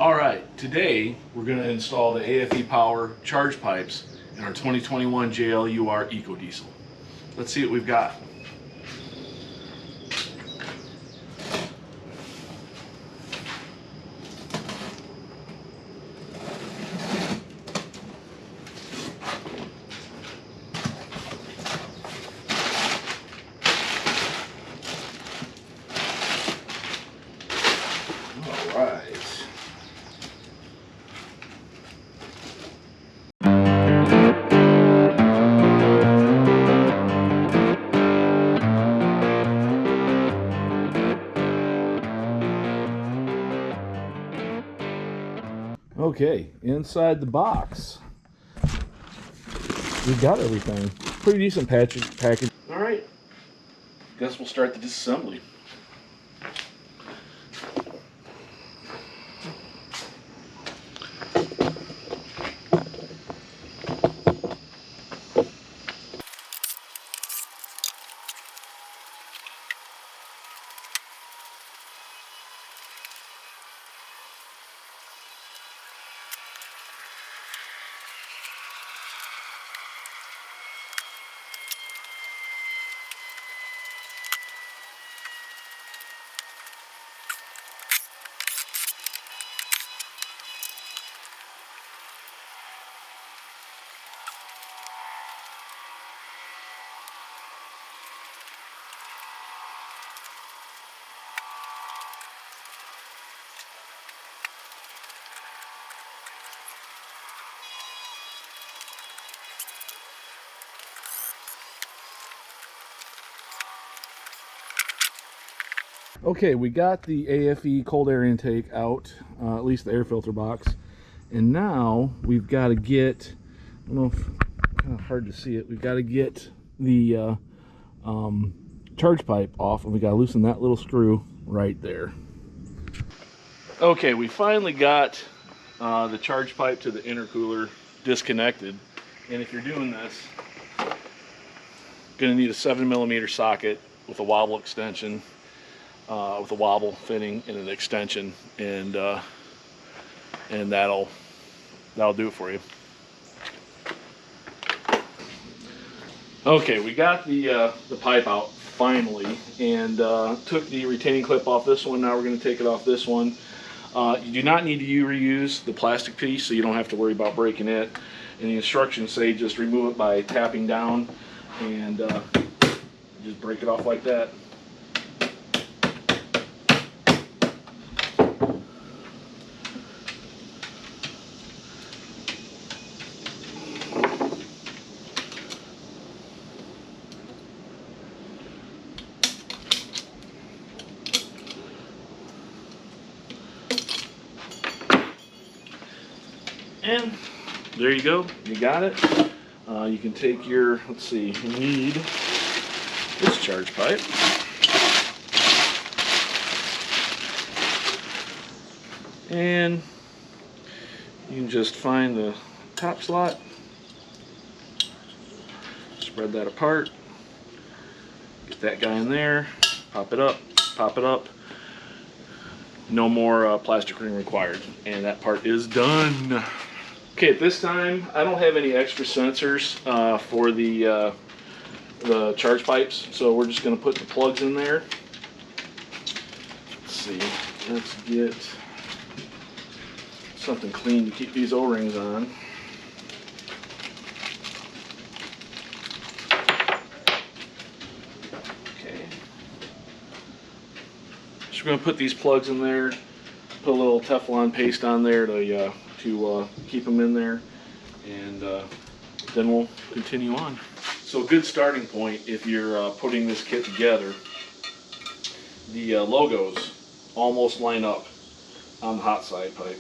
Alright, today we're going to install the AFE Power charge pipes in our 2021 JLUR EcoDiesel. Let's see what we've got. Alright. Okay, inside the box, we've got everything. Pretty decent package. All right, guess we'll start the disassembly. Okay, we got the AFE cold air intake out, at least the air filter box, and now we've got to get, I don't know if kind of hard to see it, we've got to get the charge pipe off, and we got to loosen that little screw right there. Okay, we finally got the charge pipe to the intercooler disconnected, and if you're doing this, you're going to need a 7mm socket with a wobble extension. With a wobble fitting and an extension, and that'll do it for you. Okay, we got the pipe out finally, and took the retaining clip off this one. Now we're going to take it off this one. You do not need to reuse the plastic piece, so you don't have to worry about breaking it. And the instructions say just remove it by tapping down and just break it off like that. And there you go, you got it. You can take your, let's see, you need this charge pipe. And you can just find the top slot, spread that apart, get that guy in there, pop it up, pop it up. No more plastic ring required, and that part is done. Okay, at this time, I don't have any extra sensors for the charge pipes, so we're just going to put the plugs in there. Let's see, let's get something clean to keep these O-rings on. Okay, so we're going to put these plugs in there, put a little Teflon paste on there to keep them in there, and then we'll continue on. So a good starting point if you're putting this kit together, the logos almost line up on the hot side pipe.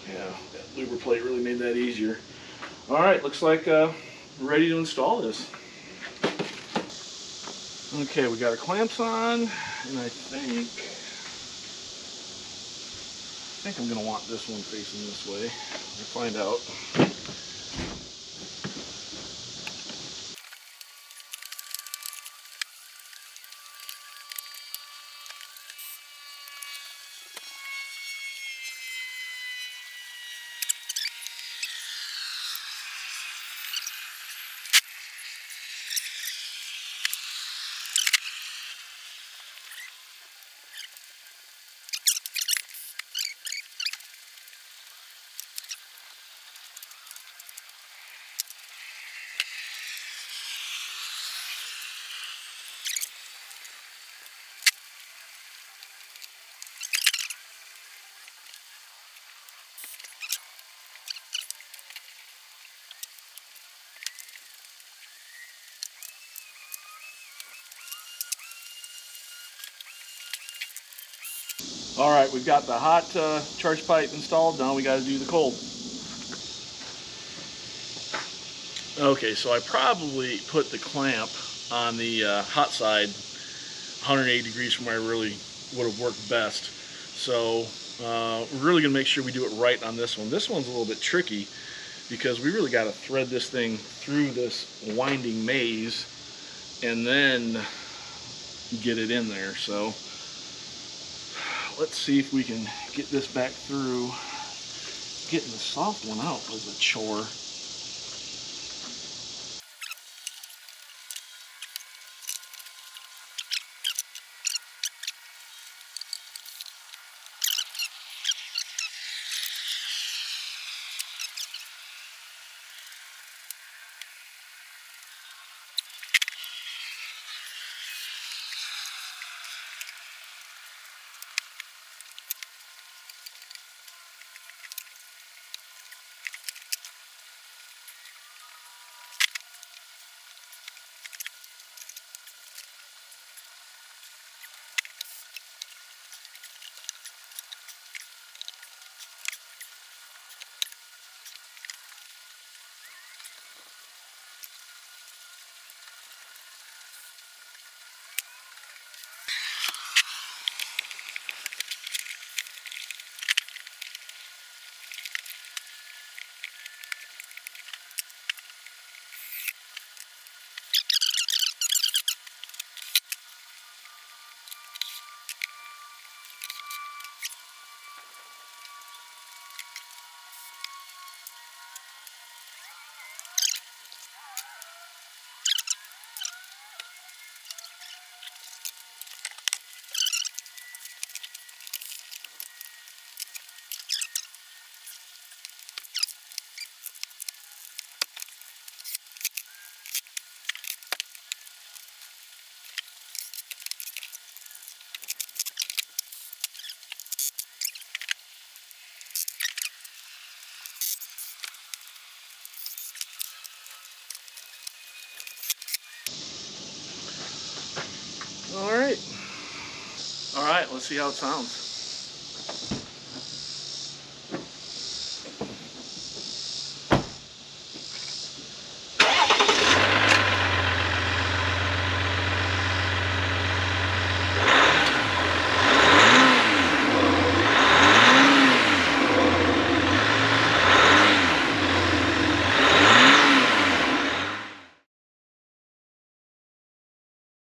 Yeah, that louver plate really made that easier. Alright, looks like we're ready to install this. Okay, we got our clamps on, and I think I'm going to want this one facing this way. We'll find out. All right, we've got the hot charge pipe installed. Now we got to do the cold. Okay, so I probably put the clamp on the hot side 180 degrees from where I really would have worked best. So we're really going to make sure we do it right on this one. This one's a little bit tricky because we really got to thread this thing through this winding maze and then get it in there. So let's see if we can get this back through. Getting the soft one out was a chore. All right, let's see how it sounds.